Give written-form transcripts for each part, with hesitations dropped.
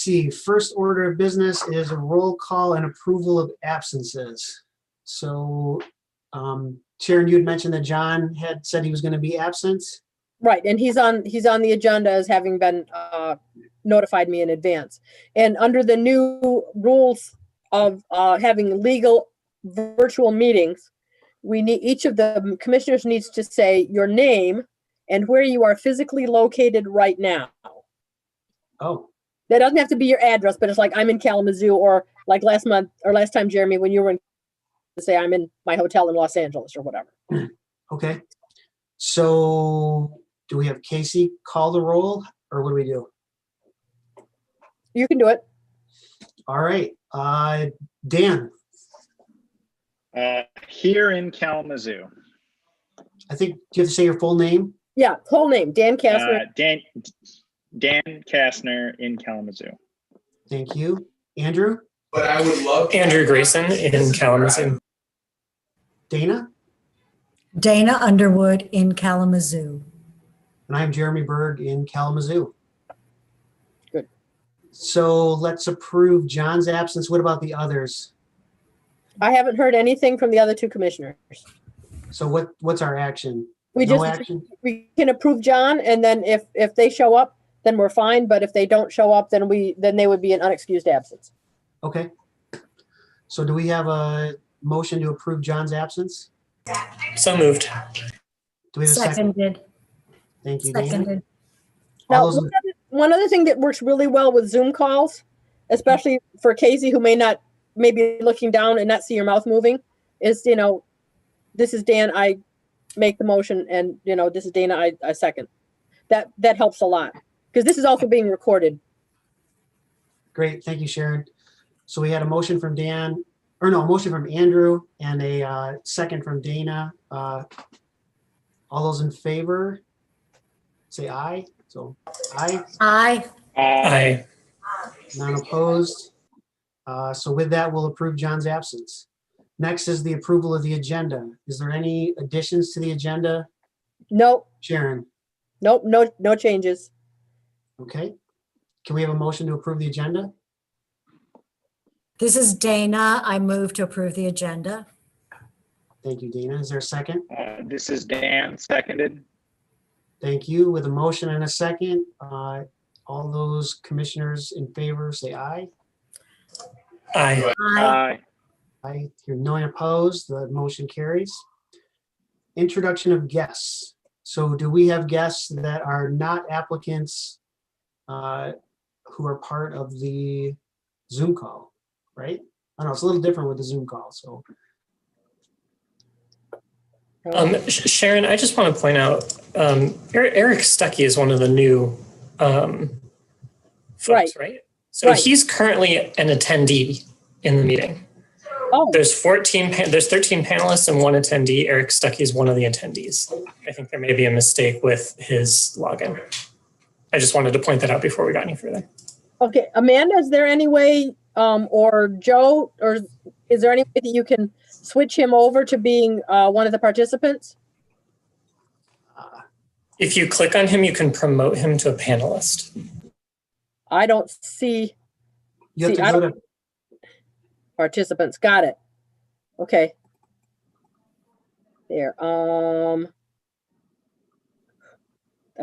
see, first order of business is a roll call and approval of absences. So, Sharon, you had mentioned that John had said he was going to be absent. Right, and he's on the agenda as having been notified me in advance. And under the new rules of having legal virtual meetings, we need, each of the commissioners needs to say your name and where you are physically located right now. Oh, That doesn't have to be your address, but it's like I'm in Kalamazoo, or like last month or last time, Jeremy, when you were in, to say I'm in my hotel in Los Angeles or whatever. okay. So do we have Casey call the roll, or what do we do? You can do it. All right. Dan. Here in Kalamazoo. I think, do you have to say your full name? Yeah, whole name, Dan Kastner. Dan Kastner in Kalamazoo. Thank you. Andrew? But I would love Andrew Grayson in Kalamazoo. Dana? Dana Underwood in Kalamazoo. And I'm Jeremy Berg in Kalamazoo. Good. So let's approve John's absence. What about the others? I haven't heard anything from the other two commissioners. So what's our action? We No just, action? we can approve John, and then if they show up, then we're fine. But if they don't show up, then they would be an unexcused absence. Okay. So do we have a motion to approve John's absence? So moved. Do we have a second? Seconded. Thank you, Dana. Seconded. Now, All those in- one other thing that works really well with Zoom calls, especially for Casey, who may be looking down and not see your mouth moving, is, this is Dan, I make the motion, and, this is Dana, I second. That helps a lot, because this is also being recorded. Great, thank you, Sharon. So we had a motion from Dan, a motion from Andrew and a second from Dana. All those in favor, say aye. So aye, Aye. Aye. none opposed. So with that, we'll approve John's absence. Next is the approval of the agenda. Is there any additions to the agenda? Nope, Sharon? no changes. Okay. Can we have a motion to approve the agenda? This is Dana. I move to approve the agenda. Thank you, Dana. Is there a second? This is Dan, seconded. Thank you. With a motion and a second, all those commissioners in favor say aye. Aye. Aye. Aye. Hear no one opposed, the motion carries. Introduction of guests. So do we have guests that are not applicants who are part of the Zoom call, right? I know it's a little different with the Zoom call, so. Sharon, I just want to point out, Eric Stuckey is one of the new folks, right? So Right. he's currently an attendee in the meeting. Oh, There's 13 panelists and one attendee. Eric Stuckey is one of the attendees. I think there may be a mistake with his login. I just wanted to point that out before we got any further. okay. Amanda, is there any way, or Joe, or is there any way that you can switch him over to being one of the participants? If you click on him, you can promote him to a panelist. I don't see You have See, to I go don't- to, participants. Got it. Okay. There. I'm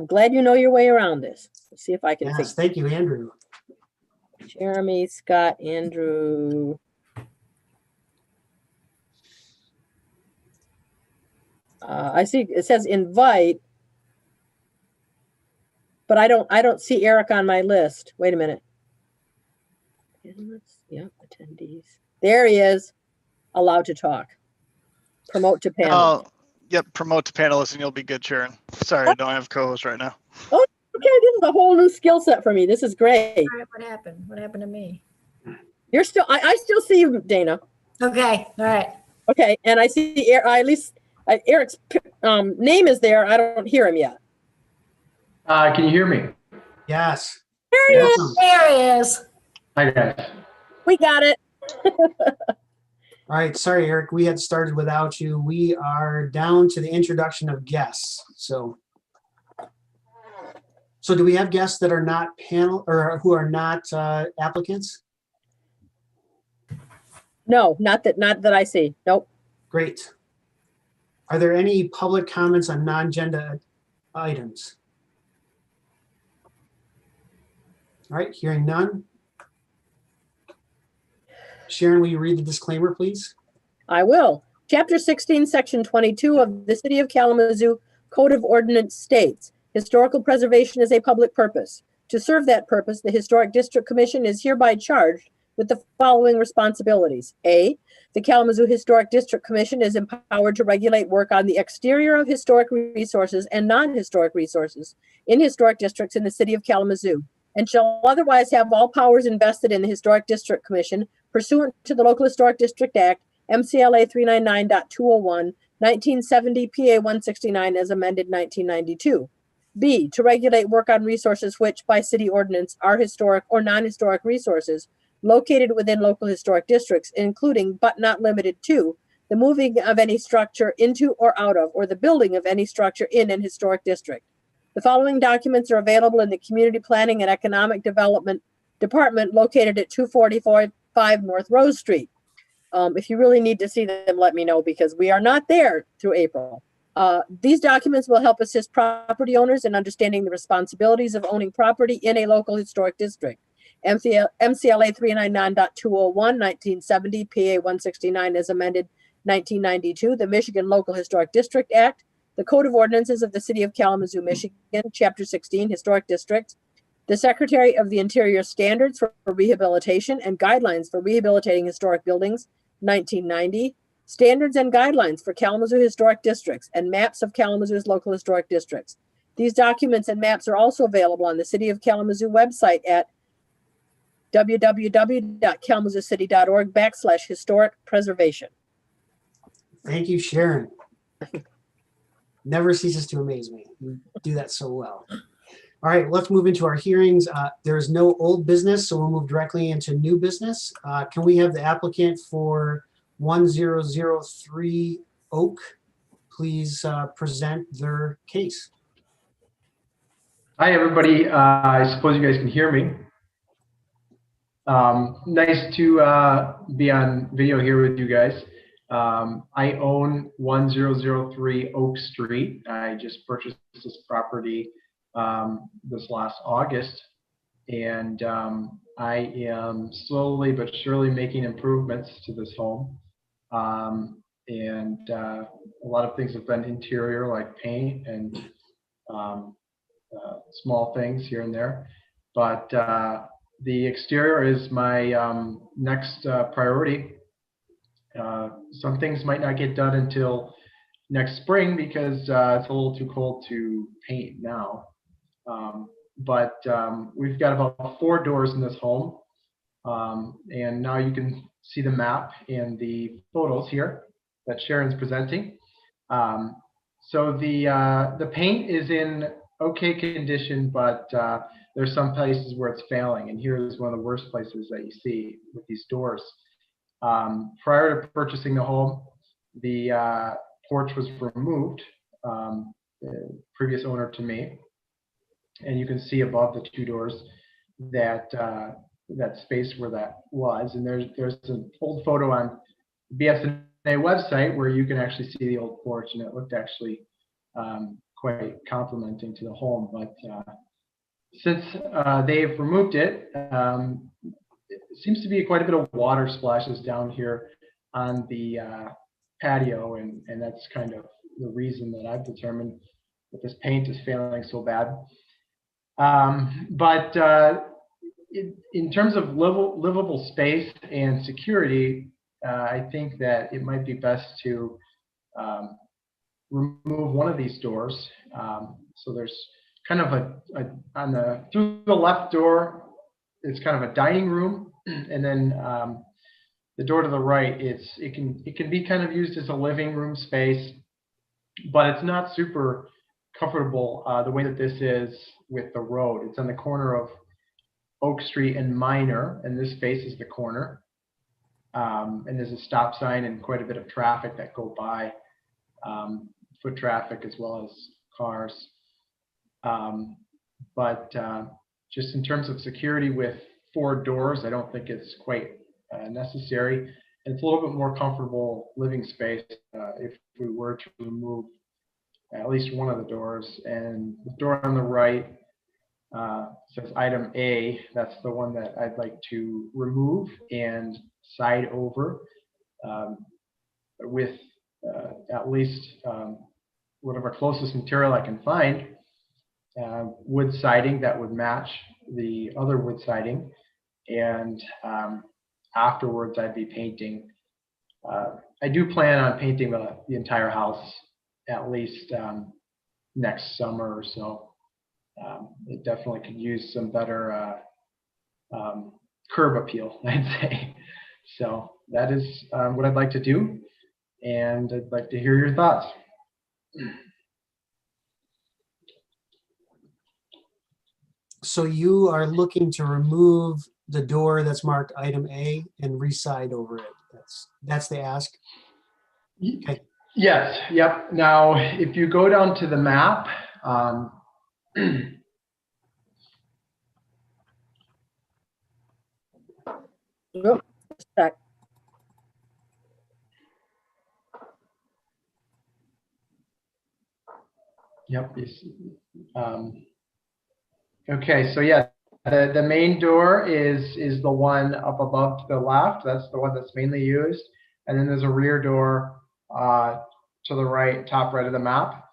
glad you know your way around this. Let's see if I can yes, fix thank you, Andrew. Jeremy, Scott, Andrew. I see it says invite, but I don't see Eric on my list. Wait a minute. Yep, attendees. There he is. Allowed to talk. Promote to panel. Oh, yep. Promote to panelist and you'll be good, Sharon. Sorry, I don't have co-host right now. Okay, this is a whole new skill set for me. This is great. All right, what happened? What happened to me? You're still, I still see you, Dana. Okay, all right. Okay, and I see, at least Eric's name is there. I don't hear him yet. Can you hear me? Yes. There he is. Awesome. There he is. Hi, guys. We got it. All right, sorry, Eric, we had started without you. We are down to the introduction of guests. So So do we have guests that are not panel or who are not applicants? No, not that I see. Nope. Great. Are there any public comments on non-agenda items? All right, hearing none. Sharon, will you read the disclaimer, please? I will. Chapter 16, Section 22 of the City of Kalamazoo Code of Ordinance states, historical preservation is a public purpose. To serve that purpose, the Historic District Commission is hereby charged with the following responsibilities. A, the Kalamazoo Historic District Commission is empowered to regulate work on the exterior of historic resources and non-historic resources in historic districts in the City of Kalamazoo, and shall otherwise have all powers invested in the Historic District Commission pursuant to the Local Historic District Act, MCLA 399.201, 1970 PA 169 as amended 1992. B, to regulate work on resources which by city ordinance are historic or non-historic resources located within local historic districts, including but not limited to the moving of any structure into or out of, or the building of any structure in an historic district. The following documents are available in the Community Planning and Economic Development Department located at 245 North Rose Street. If you really need to see them, let me know because we are not there through April. These documents will help assist property owners in understanding the responsibilities of owning property in a local historic district. MCLA 399.201, 1970 PA 169 as amended 1992, the Michigan Local Historic District Act, the Code of Ordinances of the City of Kalamazoo, Michigan, Chapter 16, Historic Districts, the Secretary of the Interior Standards for Rehabilitation and Guidelines for Rehabilitating Historic Buildings, 1990, Standards and Guidelines for Kalamazoo Historic Districts, and maps of Kalamazoo's local historic districts. These documents and maps are also available on the City of Kalamazoo website at www.kalamazoocity.org/historic preservation. Thank you, Sharon. Never ceases to amaze me. You do that so well. All right, let's move into our hearings. There is no old business, so we'll move directly into new business. Can we have the applicant for 1003 Oak please present their case? Hi, everybody. I suppose you guys can hear me. Nice to be on video here with you guys. I own 1003 Oak Street. I just purchased this property this last August, and I am slowly but surely making improvements to this home. And a lot of things have been interior, like paint and small things here and there. But the exterior is my next priority. Some things might not get done until next spring because it's a little too cold to paint now. But we've got about 4 doors in this home. And now you can see the map and the photos here that Sharon's presenting. So the paint is in okay condition, but there's some places where it's failing. And here's one of the worst places that you see with these doors. Prior to purchasing the home, the porch was removed, the previous owner to me. And you can see above the 2 doors that that space where that was. And there's an old photo on BSNA website where you can actually see the old porch, and it looked actually quite complimenting to the home. But since they've removed it, it seems to be quite a bit of water splashes down here on the patio, and that's kind of the reason that I've determined that this paint is failing so bad. But in terms of livable space and security, I think that it might be best to remove one of these doors. So there's kind of through the left door, it's kind of a dining room, and then the door to the right, it can be kind of used as a living room space, but it's not super comfortable the way that this is with the road. It's on the corner of Oak Street and Minor, and this faces the corner. And there's a stop sign and quite a bit of traffic that go by, foot traffic as well as cars. But just in terms of security with 4 doors, I don't think it's quite necessary. And it's a little bit more comfortable living space if we were to remove at least one of the doors. And the door on the right says item A. That's the one that I'd like to remove and side over with at least whatever closest material I can find, wood siding that would match the other wood siding. And afterwards I'd be painting. I do plan on painting the entire house at least next summer or so. It definitely could use some better curb appeal, I'd say. So that is what I'd like to do, and I'd like to hear your thoughts. So you are looking to remove the door that's marked item A and reside over it. That's the ask. Okay. Yes, yep. Now, if you go down to the map, Oh, sec. yep. Okay, so yeah, the main door is the one up above to the left. That's the one that's mainly used. And then there's a rear door to the right, top right of the map.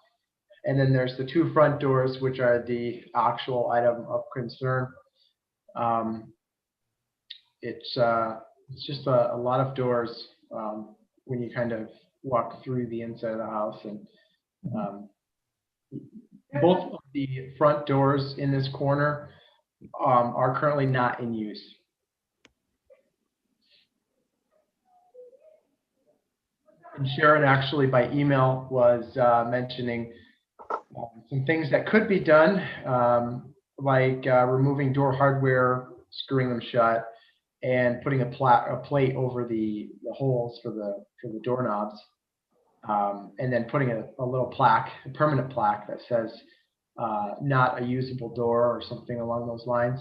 And then there's the 2 front doors, which are the actual item of concern. It's just a lot of doors when you kind of walk through the inside of the house. And both of the front doors in this corner are currently not in use. And Sharon actually by email was mentioning some things that could be done, like removing door hardware, screwing them shut, and putting a plate over the holes for the doorknobs, and then putting a little plaque, a permanent plaque that says not a usable door or something along those lines.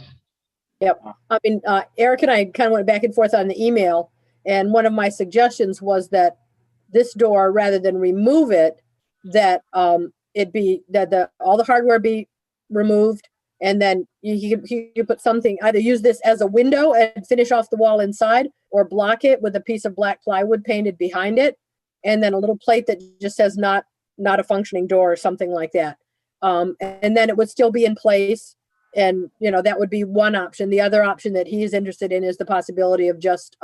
Yep. I mean, Eric and I kind of went back and forth on the email, and one of my suggestions was that this door, rather than remove it, that it be that all the hardware be removed, and then you put something, either use this as a window and finish off the wall inside, or block it with a piece of black plywood painted behind it, and then a little plate that just says not a functioning door or something like that. And then it would still be in place. And, that would be one option. The other option that he is interested in is the possibility of just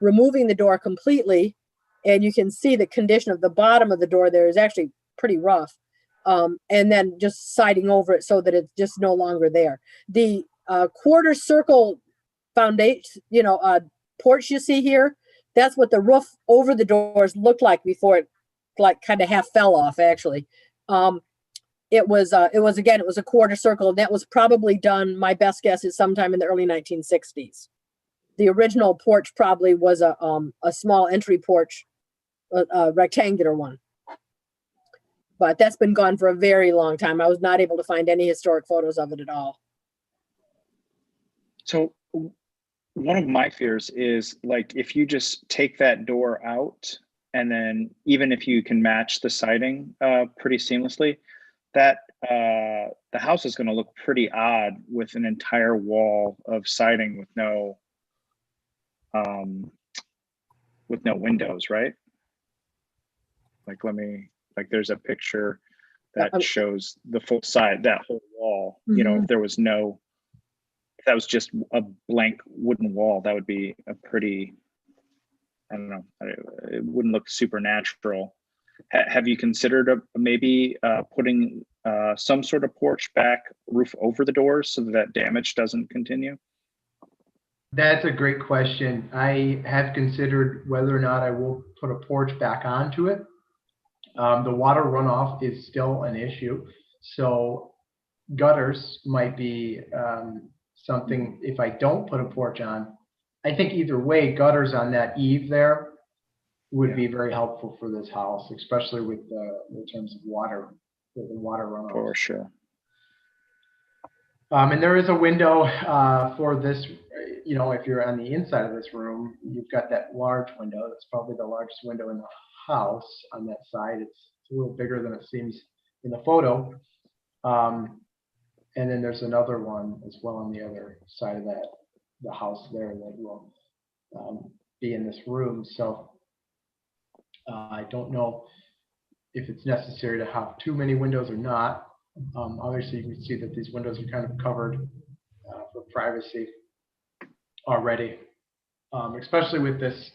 removing the door completely. And you can see the condition of the bottom of the door there is actually pretty rough. And then just siding over it so that it's just no longer there. The quarter circle foundation, porch you see here, that's what the roof over the doors looked like before it kind of half fell off, actually. It was a quarter circle, and that was probably done, my best guess is sometime in the early 1960s. The original porch probably was a small entry porch, a rectangular one. But that's been gone for a very long time. I was not able to find any historic photos of it at all. So one of my fears is, like, if you just take that door out, and then even if you can match the siding pretty seamlessly, that the house is going to look pretty odd with an entire wall of siding with no windows, right? Like there's a picture that shows the full side, that whole wall. Mm-hmm. If that was just a blank wooden wall, that would be a pretty, I don't know, it wouldn't look supernatural. Have you considered maybe putting some sort of porch back roof over the doors so that damage doesn't continue? That's a great question. I have considered whether or not I will put a porch back onto it. The water runoff is still an issue. So gutters might be something, if I don't put a porch on. I think either way, gutters on that eave there would be very helpful for this house, especially with in terms of water, with the water runoff. For sure. And there is a window for this, you know, if you're on the inside of this room, you've got that large window. That's probably the largest window in the house on that side. It's a little bigger than it seems in the photo. And then there's another one as well on the other side of the house there that will be in this room. So I don't know if it's necessary to have too many windows or not. Obviously, you can see that these windows are kind of covered for privacy already, especially with this.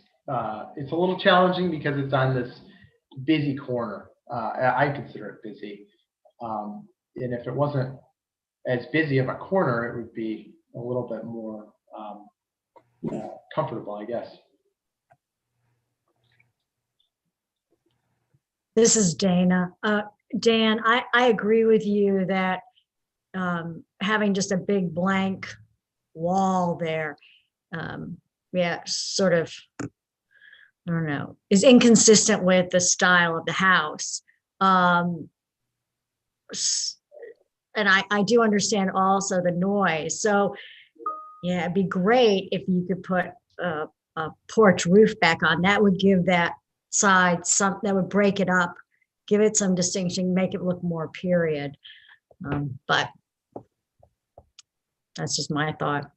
It's a little challenging because it's on this busy corner. I consider it busy. And if it wasn't as busy of a corner, it would be a little bit more comfortable, I guess. This is Dana. Dan, I agree with you that having just a big blank wall there, yeah, sort of, I don't know, is inconsistent with the style of the house. And I do understand also the noise. So yeah, it'd be great if you could put a porch roof back on. That would give that side some, that would break it up, give it some distinction, make it look more period. But that's just my thought.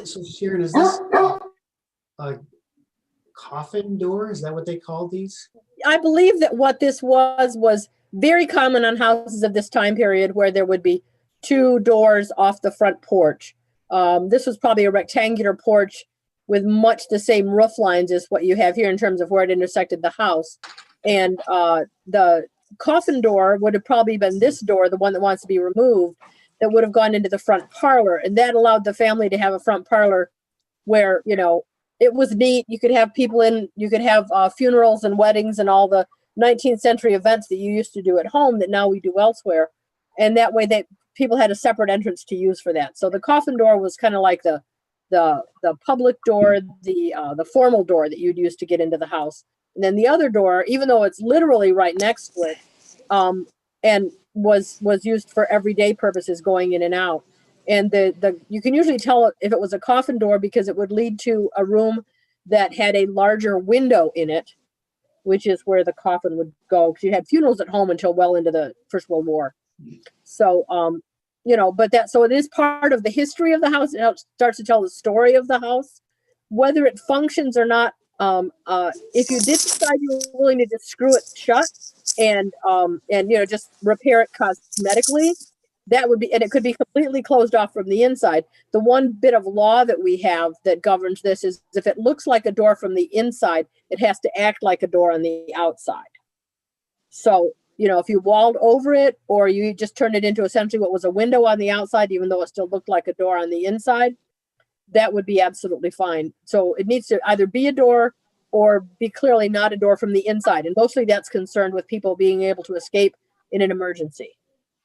So Sharon, is this a coffin door? Is that what they call these? I believe that what this was very common on houses of this time period where there would be two doors off the front porch. This was probably a rectangular porch with much the same roof lines as what you have here in terms of where it intersected the house. And the coffin door would have probably been this door, the one that wants to be removed, that would have gone into the front parlor. And that allowed the family to have a front parlor where, you know, it was neat. You could have people in, you could have funerals and weddings and all the 19th century events that you used to do at home that now we do elsewhere. And that way that people had a separate entrance to use for that. So the coffin door was kind of like the public door, the formal door that you'd use to get into the house. And then the other door, even though it's literally right next to it, and was used for everyday purposes going in and out. And you can usually tell if it was a coffin door because it would lead to a room that had a larger window in it, which is where the coffin would go. Because you had funerals at home until well into the First World War. So, you know, so it is part of the history of the house. It starts to tell the story of the house, whether it functions or not. If you did decide you were willing to just screw it shut and you know, just repair it cosmetically, that would be, and it could be completely closed off from the inside. The one bit of law that we have that governs this is if it looks like a door from the inside, it has to act like a door on the outside. So, you know, if you walled over it or you just turned it into essentially what was a window on the outside, even though it still looked like a door on the inside, that would be absolutely fine. So it needs to either be a door or be clearly not a door from the inside. And mostly that's concerned with people being able to escape in an emergency.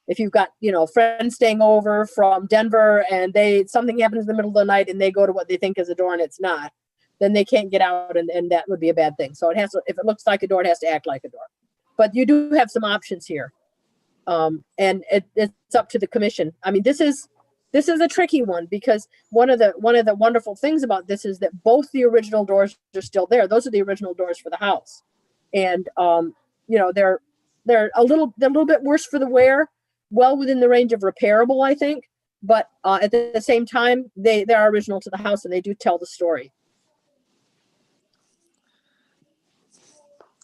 If you've got, you know, friends staying over from Denver and something happens in the middle of the night and they go to what they think is a door and it's not, then they can't get out and that would be a bad thing. So it has to, if it looks like a door, it has to act like a door. But you do have some options here. And it's up to the commission. I mean, this is a tricky one because one of the wonderful things about this is that both the original doors are still there. Those are the original doors for the house. And you know, they're a little bit worse for the wear, well within the range of repairable, I think. But at the same time, they are original to the house and they do tell the story.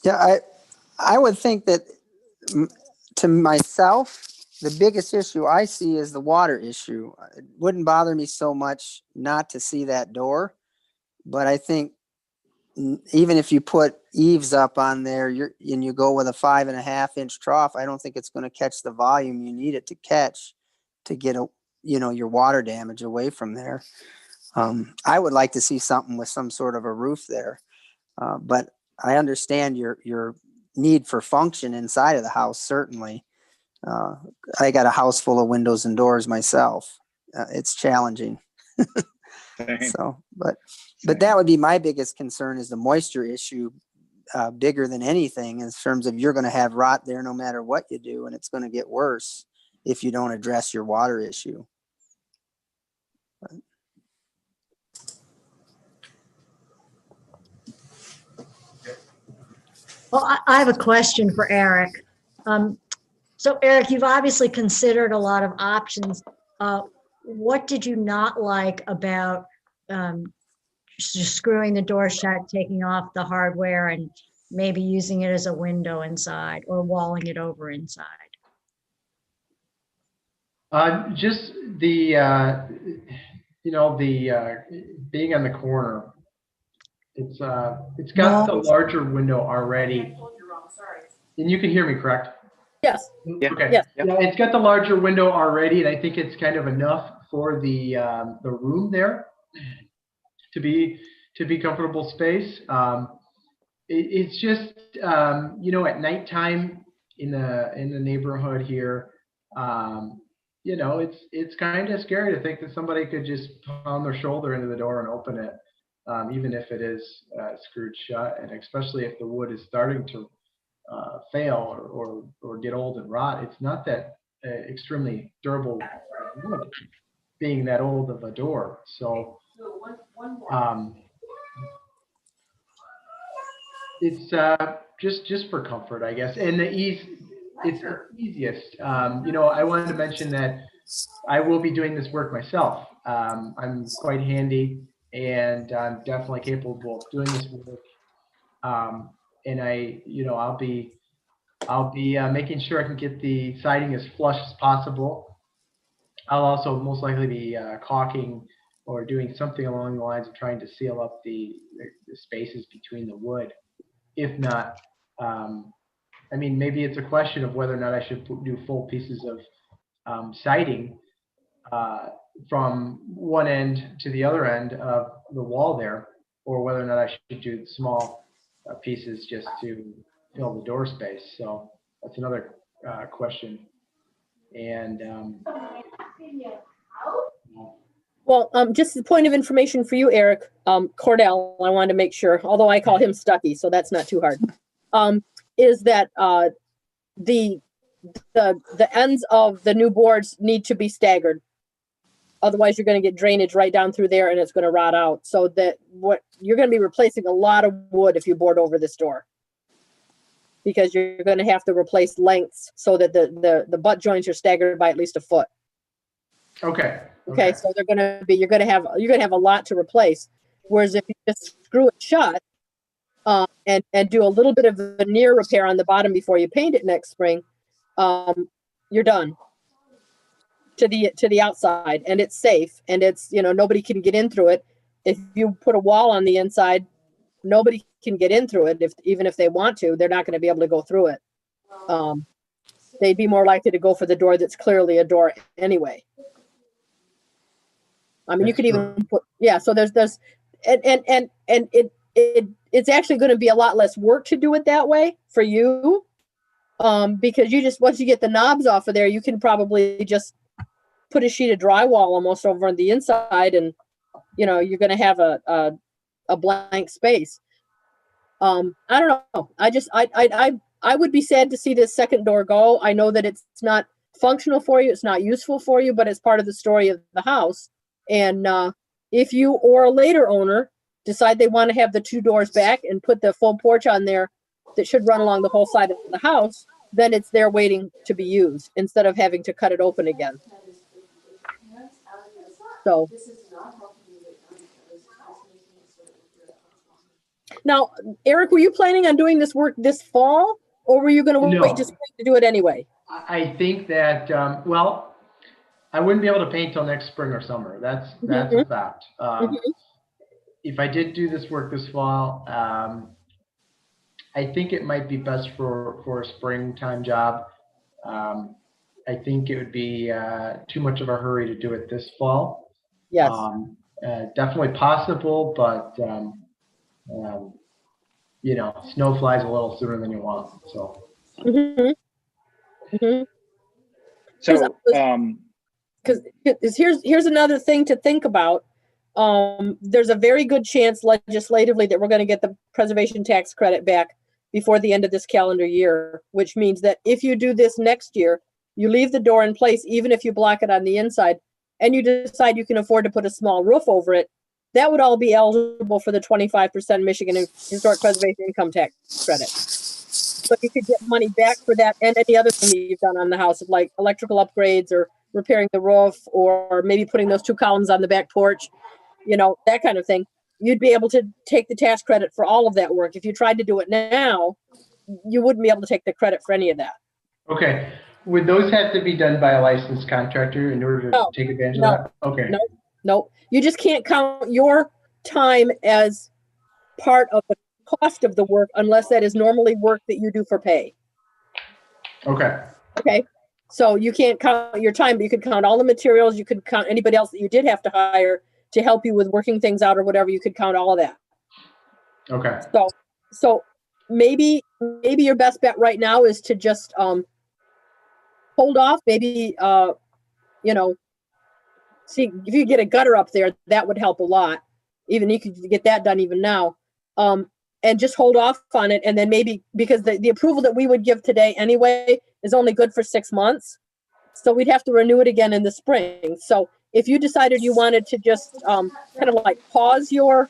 Yeah, I would think that to myself, the biggest issue I see is the water issue. It wouldn't bother me so much not to see that door, but I think even if you put eaves up on there and you go with a 5.5-inch trough, I don't think it's going to catch the volume you need it to catch to get your water damage away from there. I would like to see something with some sort of a roof there, but I understand your need for function inside of the house. Certainly, I got a house full of windows and doors myself. It's challenging. So, but that would be my biggest concern is the moisture issue bigger than anything in terms of you're going to have rot there no matter what you do, and it's going to get worse if you don't address your water issue. Well, I have a question for Eric. So Eric, you've obviously considered a lot of options. What did you not like about just screwing the door shut, taking off the hardware, and maybe using it as a window inside or walling it over inside? Just the, being on the corner. It's got the larger window already. And you can hear me, correct? Yes. Yeah. Okay. Yes. Yeah, it's got the larger window already, and I think it's kind of enough for the room there to be comfortable space. It's just at nighttime in the neighborhood here, it's kind of scary to think that somebody could just pound their shoulder into the door and open it, even if it is screwed shut, and especially if the wood is starting to fail or get old and rot. It's not that extremely durable wood, being that old of a door. So it's just for comfort, I guess, and the ease. It's the easiest. I wanted to mention that I will be doing this work myself. I'm quite handy, and I'm definitely capable of doing this work. And I'll be making sure I can get the siding as flush as possible. I'll also most likely be caulking or doing something along the lines of trying to seal up the spaces between the wood. If not, maybe it's a question of whether or not I should do full pieces of siding from one end to the other end of the wall there, or whether or not I should do small pieces just to fill the door space. So that's another question. And Well, just a point of information for you, Eric, Cordell, I wanted to make sure, although I call him Stucky, so that's not too hard, is that the ends of the new boards need to be staggered. Otherwise, you're going to get drainage right down through there and it's going to rot out. So that you're going to be replacing a lot of wood if you board over this door, because you're going to have to replace lengths so that the butt joints are staggered by at least a foot. Okay. Okay, so you're going to have a lot to replace. Whereas if you just screw it shut and do a little bit of veneer repair on the bottom before you paint it next spring, you're done to the outside, and it's safe, and it's, nobody can get in through it. If you put a wall on the inside, nobody can get in through it. Even if they want to, they're not going to be able to go through it. They'd be more likely to go for the door that's clearly a door anyway. You could even put, so there's and it's actually going to be a lot less work to do it that way for you, because once you get the knobs off of there, you can probably just put a sheet of drywall almost over on the inside, and you're going to have a blank space. I don't know. I would be sad to see this second door go. I know that it's not functional for you, it's not useful for you, but it's part of the story of the house. And if you or a later owner decide they want to have the two doors back and put the full porch on there that should run along the whole side of the house, then it's there waiting to be used instead of having to cut it open again. So now, Eric, were you planning on doing this work this fall, or were you going to wait just to do it anyway? I think that I wouldn't be able to paint till next spring or summer. That's a fact. If I did do this work this fall, I think it might be best for a springtime job. I think it would be too much of a hurry to do it this fall. Yes. Definitely possible, but snow flies a little sooner than you want. So. So, because here's another thing to think about. There's a very good chance legislatively that we're going to get the preservation tax credit back before the end of this calendar year, which means that if you do this next year, you leave the door in place, even if you block it on the inside, and you decide you can afford to put a small roof over it, that would all be eligible for the 25% Michigan Historic Preservation Income Tax Credit. So you could get money back for that and any other thing that you've done on the house, like electrical upgrades or repairing the roof, or maybe putting those 2 columns on the back porch, you know, that kind of thing. You'd be able to take the tax credit for all of that work. If you tried to do it now, you wouldn't be able to take the credit for any of that. Okay. Would those have to be done by a licensed contractor in order to No, take advantage no, of that? Okay. No, you just can't count your time as part of the cost of the work unless that is normally work that you do for pay. Okay. Okay. So you can't count your time, but you could count all the materials. You could count anybody else that you did have to hire to help you with working things out or whatever. You could count all of that. Okay. So maybe your best bet right now is to just hold off. Maybe you know, see if you get a gutter up there, that would help a lot. Even you could get that done even now. And just hold off on it, and then maybe, because the approval that we would give today anyway is only good for 6 months, so we'd have to renew it again in the spring. So if you decided you wanted to just kind of like pause your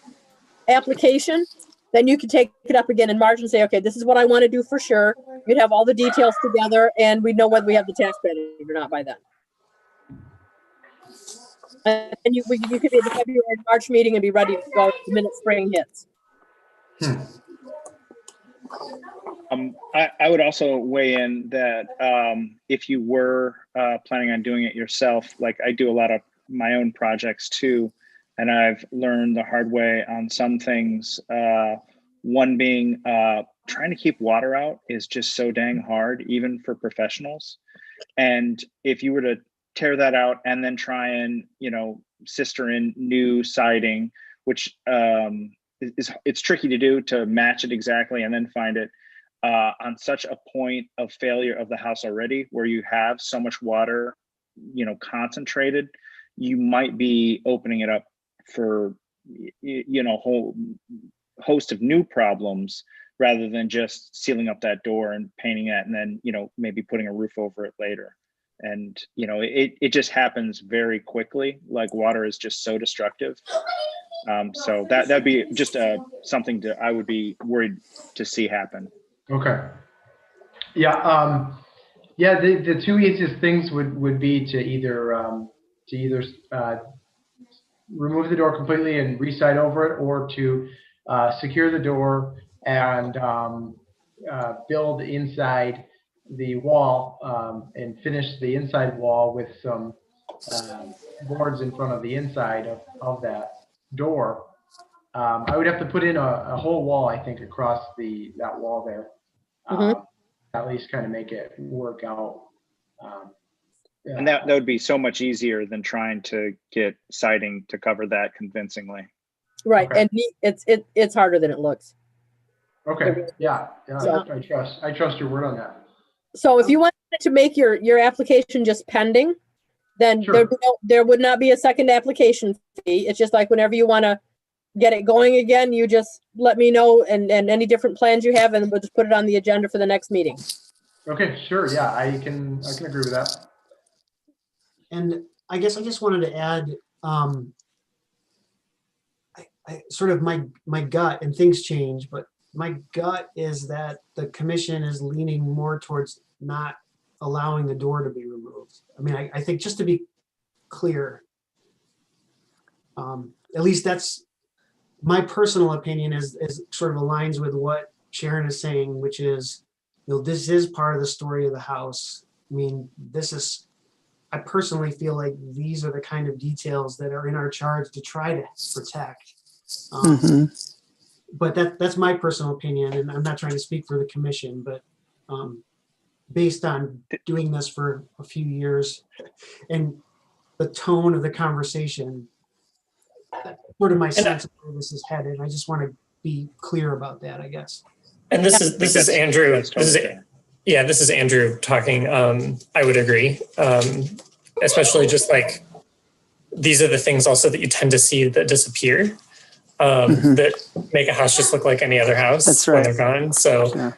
application, then you could take it up again in March and say, okay, this is what I want to do for sure. You'd have all the details together, and we'd know whether we have the tax credit or not by then. And you could be at the February, March meeting and be ready to go the minute spring hits. I would also weigh in that if you were planning on doing it yourself, like I do a lot of my own projects too, and I've learned the hard way on some things. One being trying to keep water out is just so dang hard, even for professionals. And if you were to tear that out and then try and, you know, sister in new siding, which it's tricky to do, to match it exactly and then find it on such a point of failure of the house already, where you have so much water, you know, concentrated, you might be opening it up for, you know, a whole host of new problems, rather than just sealing up that door and painting it and then, you know, maybe putting a roof over it later. And, you know, it just happens very quickly. Like, water is just so destructive. So that'd be just something that I would be worried to see happen. Okay. Yeah. Yeah. The 2 easiest things would be to either remove the door completely and re-side over it, or to secure the door and build inside the wall and finish the inside wall with some boards in front of the inside of that door. I would have to put in a whole wall, I think, across that wall there. At least kind of make it work out. And that would be so much easier than trying to get siding to cover that convincingly. Right. Okay. And it's harder than it looks. Okay. Yeah. So- I trust your word on that. So if you wanted to make your application just pending, then Sure. there would not be a second application fee. It's just like whenever you want to get it going again, you just let me know, and any different plans you have, and we'll just put it on the agenda for the next meeting. Okay. Sure. Yeah. I can agree with that. And I guess I just wanted to add, I sort of my gut, and things change, but my gut is that the commission is leaning more towards not allowing the door to be removed. I mean, I think, just to be clear, at least that's my personal opinion, is sort of aligns with what Sharon is saying, which is, you know, this is part of the story of the house. I mean, I personally feel like these are the kind of details that are in our charge to try to protect. But that's my personal opinion, and I'm not trying to speak for the commission, but based on doing this for a few years and the tone of the conversation, that's sort of my sense of where this is headed. I just want to be clear about that, I guess. And this is Andrew. This is Andrew talking. I would agree, especially just like these are the things also that you tend to see that disappear. that make a house just look like any other house That's when right. they're gone. So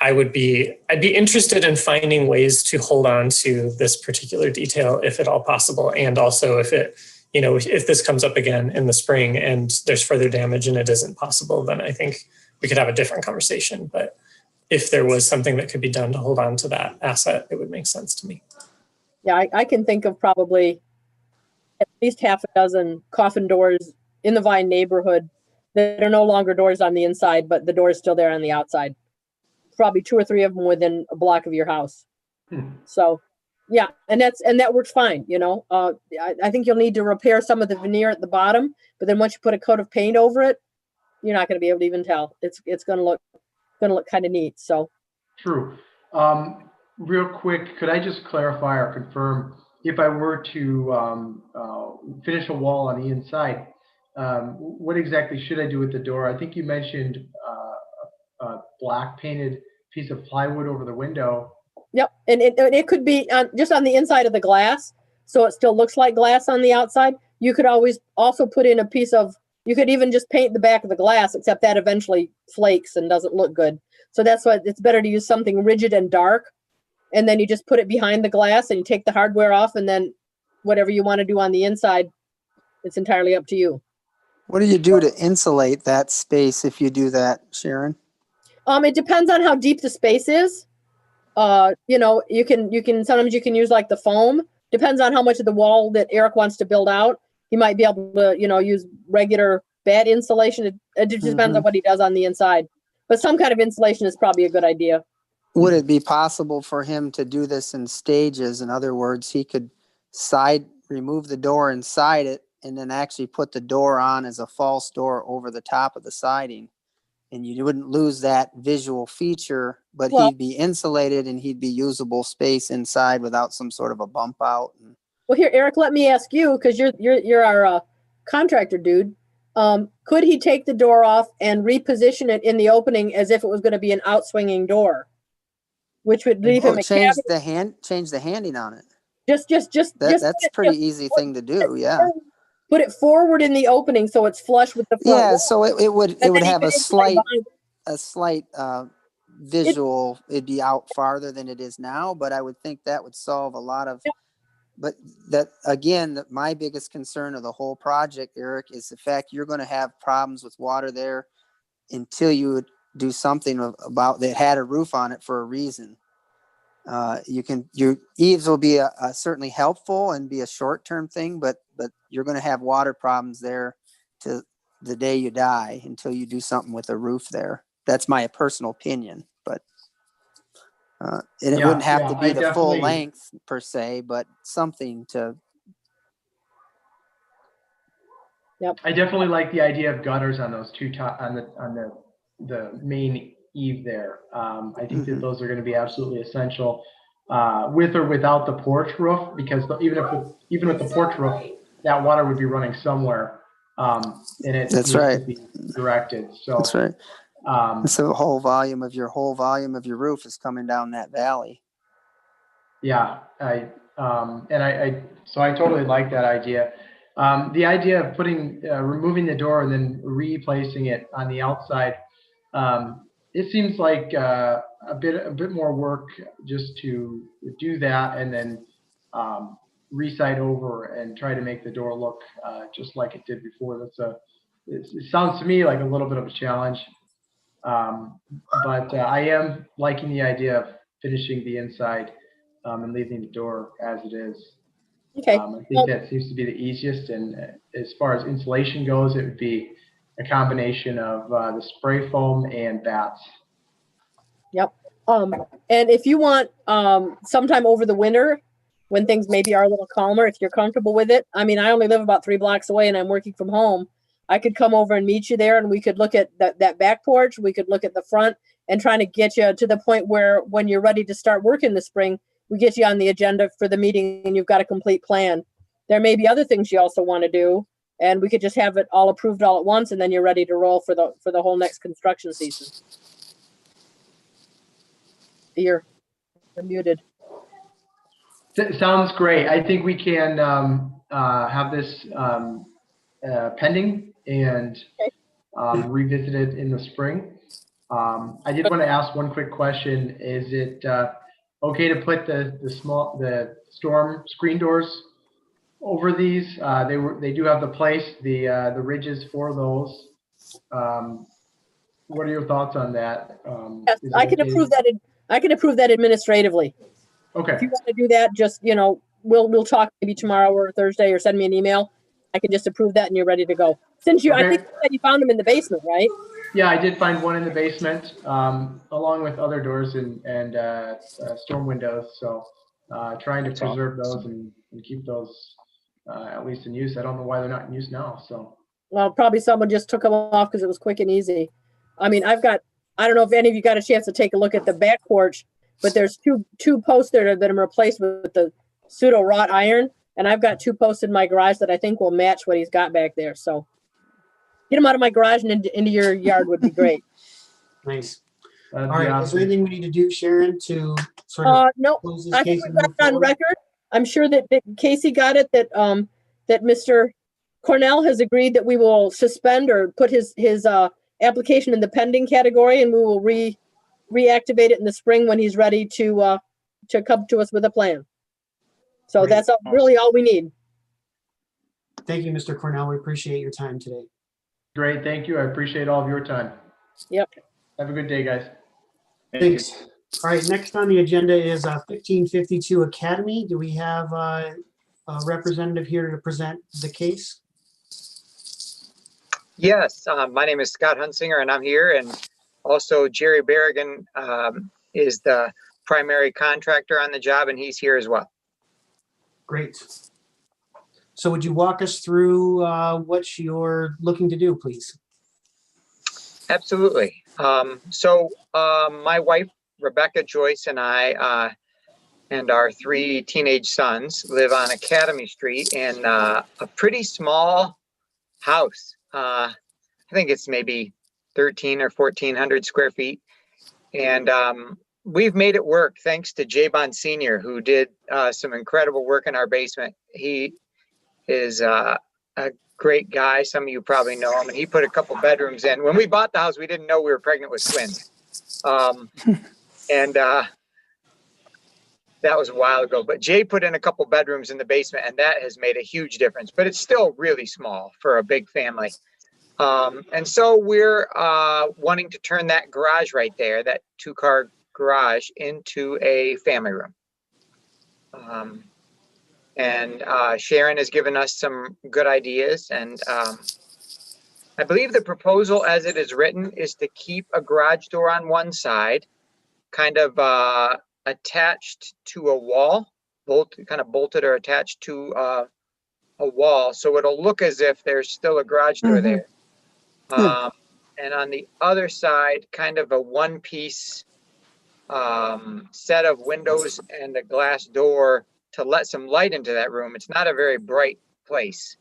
I'd be interested in finding ways to hold on to this particular detail if at all possible. And also if it, if this comes up again in the spring and there's further damage and it isn't possible, then I think we could have a different conversation. But if there was something that could be done to hold on to that asset, it would make sense to me. Yeah, I can think of probably at least half a dozen coffin doors in the Vine neighborhood that are no longer doors on the inside, but the door is still there on the outside. Probably 2 or 3 of them within a block of your house. So, yeah, and that works fine. I think you'll need to repair some of the veneer at the bottom, but then once you put a coat of paint over it, you're not going to be able to even tell. It's going to look kind of neat. So, True. Real quick, could I just clarify or confirm if I were to finish a wall on the inside, what exactly should I do with the door? I think you mentioned a black painted piece of plywood over the window. yep, and it could be just on the inside of the glass, so it still looks like glass on the outside. You could always also put in a piece of. You could even just paint the back of the glass, except that eventually flakes and doesn't look good. So that's why it's better to use something rigid and dark. And then you just put it behind the glass and you take the hardware off, and then whatever you want to do on the inside, it's entirely up to you. What do you do to insulate that space if you do that, Sharon? It depends on how deep the space is. You can sometimes you can use like the foam. Depends on how much of the wall that Eric wants to build out. He might be able to, use regular bad insulation. It just depends on what he does on the inside. But some kind of insulation is probably a good idea. Would it be possible for him to do this in stages? In other words, he could remove the door inside it and then actually put the door on as a false door over the top of the siding. And you wouldn't lose that visual feature, but he'd be insulated and he'd be usable space inside without some sort of a bump out. Well, here, Eric, let me ask you, because you're our contractor dude. Could he take the door off and reposition it in the opening as if it was going to be an outswinging door, which would leave him a change cavity? change the handing on it. That's a pretty easy thing to do. Yeah. Put it forward in the opening so it's flush with the front Yeah. wall. So it would have a slight visual. It'd be out farther than it is now, but I would think that would solve a lot of. But that again, my biggest concern of the whole project, Eric, is the fact you're going to have problems with water there until you do something about that had a roof on it for a reason. Your eaves will be certainly helpful and be a short-term thing, but you're going to have water problems there to the day you die until you do something with a roof there. That's my personal opinion, but. And it wouldn't have to be the full length per se, but something to. Yep. I definitely like the idea of gutters on those two on the main eave there. I think that those are going to be absolutely essential, with or without the porch roof, because even with the porch roof, that water would be running somewhere, and it That's needs right. to be directed. So that's right. So the whole volume of your roof is coming down that valley. Yeah, so I totally like that idea. The idea of removing the door and then replacing it on the outside, it seems like a bit more work just to do that and then reside over and try to make the door look just like it did before. It sounds to me like a little bit of a challenge. But I am liking the idea of finishing the inside and leaving the door as it is. Okay. I think that seems to be the easiest. And as far as insulation goes, it would be a combination of the spray foam and bats. Yep. And if you want, sometime over the winter, when things maybe are a little calmer, if you're comfortable with it. I mean, I only live about 3 blocks away and I'm working from home. I could come over and meet you there and we could look at that back porch. We could look at the front and trying to get you to the point where when you're ready to start work in the spring, we get you on the agenda for the meeting and you've got a complete plan. There may be other things you also want to do and we could just have it all approved all at once and then you're ready to roll for the whole next construction season. You're muted. Sounds great. I think we can have this pending and revisit it in the spring. I did want to ask one quick question. Is it okay to put the storm screen doors over these? They do have the place, the ridges for those. What are your thoughts on that? Yes, Is it I can okay? approve that. I can approve that administratively. If Okay. you want to do that, just, we'll talk maybe tomorrow or Thursday, or send me an email. I can just approve that and you're ready to go. Since I Okay. think you said you found them in the basement, right? Yeah, I did find one in the basement, along with other doors and storm windows. So trying to That's preserve those and keep those at least in use. I don't know why they're not in use now. So Well, probably someone just took them off because it was quick and easy. I mean, I don't know if any of you got a chance to take a look at the back porch, but there's two posts there that are replaced with the pseudo wrought iron. And I've got two posts in my garage that I think will match what he's got back there. So get them out of my garage and into your yard would be great. Nice. that'd All be right, is there awesome. anything we need to do, Sharon, to sort of No, close this I think case we've and got move it on forward? record. I'm sure that Casey got it, that Mr. Cornell has agreed that we will suspend or put his application in the pending category, and we will reactivate it in the spring when he's ready to come to us with a plan. So Great. that's really all we need. Thank you, Mr. Cornell. We appreciate your time today. Great. Thank you. I appreciate all of your time. Yep. Have a good day, guys. Thank you. Thanks. All right, next on the agenda is 1552 Academy. Do we have a representative here to present the case? Yes, my name is Scott Hunsinger and I'm here, and also Jerry Berrigan is the primary contractor on the job, and he's here as well. Great. So would you walk us through what you're looking to do, please? Absolutely. My wife, Rebecca, Joyce, and I and our three teenage sons live on Academy Street in a pretty small house. I think it's maybe 13 or 1400 square feet. And we've made it work thanks to Jay Bond Sr., who did some incredible work in our basement. He is a great guy. Some of you probably know him. And he put a couple bedrooms in. When we bought the house, we didn't know we were pregnant with twins. That was a while ago. But Jay put in a couple bedrooms in the basement, and that has made a huge difference. But it's still really small for a big family. And so we're wanting to turn that garage right there, that 2-car garage, into a family room. Sharon has given us some good ideas. And I believe the proposal as it is written is to keep a garage door on one side, kind of attached to a wall, kind of bolted or attached to a wall. So it'll look as if there's still a garage door there. And on the other side, kind of a one-piece set of windows and a glass door to let some light into that room. It's not a very bright place.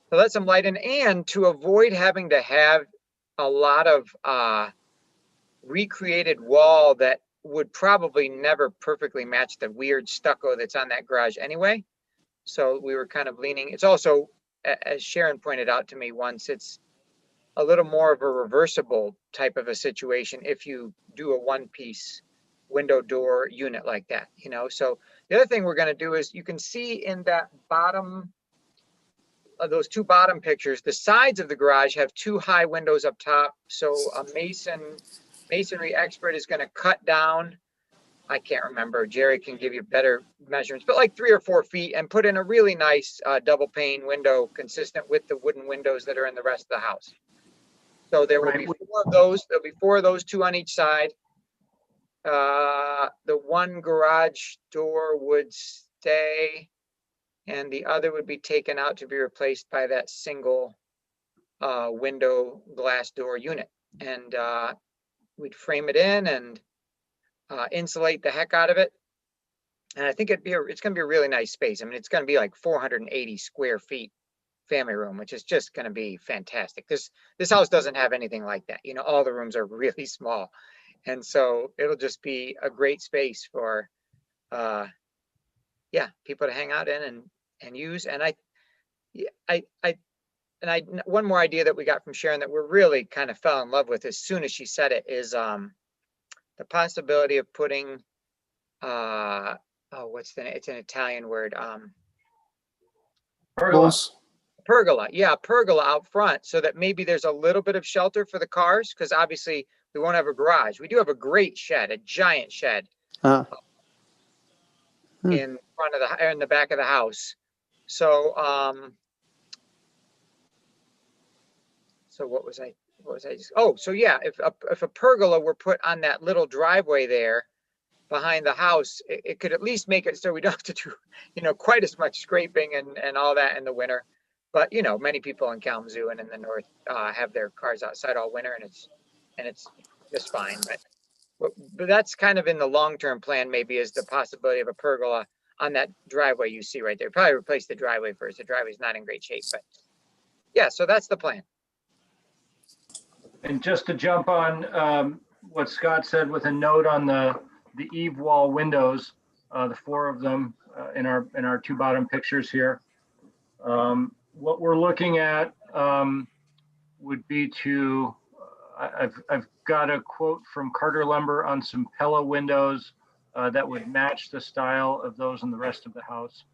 To let some light in, and to avoid having to have a lot of recreated wall that would probably never perfectly match the weird stucco that's on that garage anyway. So we were kind of leaning. It's also, as Sharon pointed out to me once, it's a little more of a reversible type of a situation if you do a one-piece window door unit like that, So the other thing we're going to do is, you can see in that bottom, those two bottom pictures, the sides of the garage have two high windows up top. So a masonry expert is going to cut down, I can't remember, Jerry can give you better measurements, but like 3 or 4 feet, and put in a really nice double pane window consistent with the wooden windows that are in the rest of the house. So there will be 4 of those. There'll be 4 of those, 2 on each side. The one garage door would stay, and the other would be taken out to be replaced by that single window glass door unit. And we'd frame it in and insulate the heck out of it. And I think it's going to be a really nice space. I mean, it's going to be like 480 square feet family room, which is just going to be fantastic. This house doesn't have anything like that. All the rooms are really small. And so it'll just be a great space for, people to hang out in and use. And I one more idea that we got from Sharon that we're really kind of fell in love with as soon as she said it is the possibility of putting it's an Italian word, pergola. Yeah, pergola out front so that maybe there's a little bit of shelter for the cars, because obviously we won't have a garage. We do have a great shed, a giant shed in front of in the back of the house. So so what was I just, oh, so yeah, if a pergola were put on that little driveway there behind the house, it could at least make it so we don't have to do, quite as much scraping and all that in the winter. But, many people in Kalamazoo and in the north have their cars outside all winter, and it's just fine. But that's kind of in the long-term plan, maybe, is the possibility of a pergola on that driveway you see right there. Probably replace the driveway first. The driveway's not in great shape, but yeah, so that's the plan. And just to jump on what Scott said with a note on the eave wall windows, the 4 of them in our 2 bottom pictures here. What we're looking at would be to, I've got a quote from Carter Lumber on some Pella windows that would match the style of those in the rest of the house.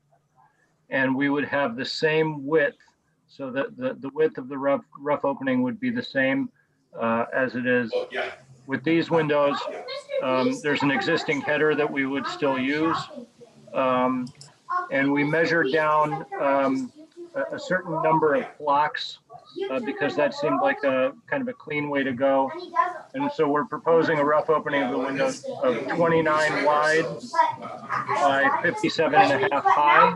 And we would have the same width, so that the width of the rough opening would be the same as it is with these windows. There's an existing header that we would still use. And we measured down a certain number of blocks because that seemed like a kind of a clean way to go. And so we're proposing a rough opening of the windows of 29 wide by 57.5 high,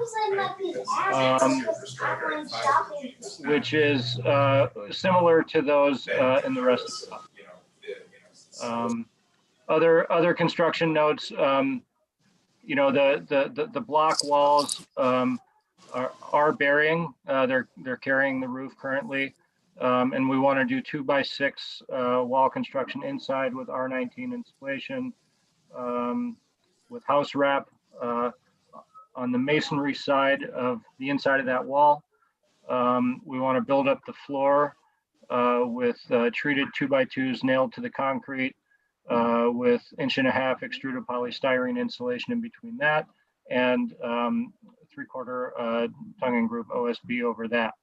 which is similar to those in the rest of the house. Other construction notes, the block walls are bearing. They're carrying the roof currently, and we want to do 2x6 wall construction inside with R19 insulation, with house wrap on the masonry side of the inside of that wall. We want to build up the floor with treated 2x2s nailed to the concrete, with 1.5" extruded polystyrene insulation in between that, and 3/4 tongue and groove OSB over that,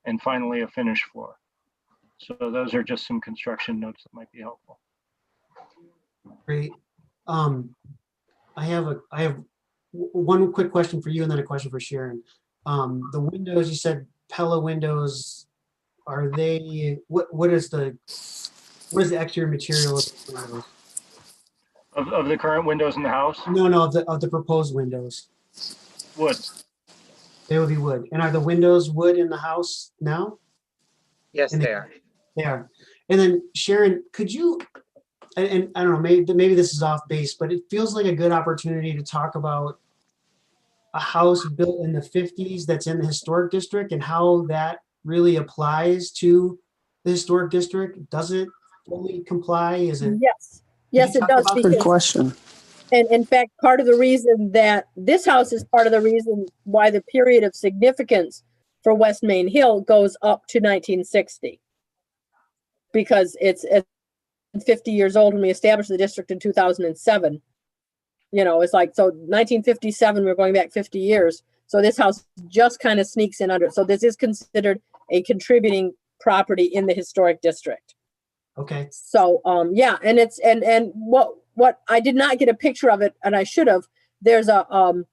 and finally a finished floor. So those are just some construction notes that might be helpful. Great. I have one quick question for you and then a question for Sharon. The windows, you said Pella windows, are they, what is the exterior material of the windows? Of the current windows in the house? No, of the proposed windows. Wood. They would be wood. And are the windows wood in the house now? Yes, they are. They are. And then Sharon, could you, and I don't know, maybe this is off base, but it feels like a good opportunity to talk about a house built in the 50s that's in the historic district and how that really applies to the historic district. Does it fully comply? Is it? Yes, it does. Good question. And in fact, part of the reason that this house is part of the reason why the period of significance for West Main Hill goes up to 1960. Because it's 50 years old when we established the district in 2007. It's like, so 1957, we're going back 50 years. So this house just kind of sneaks in under. So this is considered a contributing property in the historic district. Okay. So, yeah, and it's, and what I did not get a picture of it, and I should have, there's a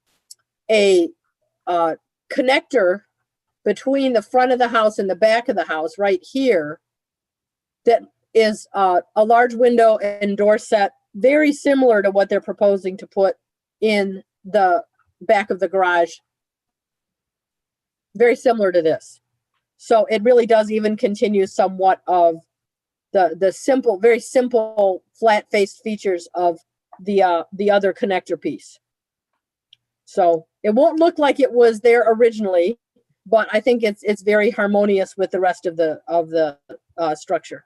connector between the front of the house and the back of the house right here that is a large window and door set, very similar to what they're proposing to put in the back of the garage. Very similar to this. So it really does even continue somewhat of the simple, very simple flat-faced features of the other connector piece. So it won't look like it was there originally, but I think it's very harmonious with the rest of the structure.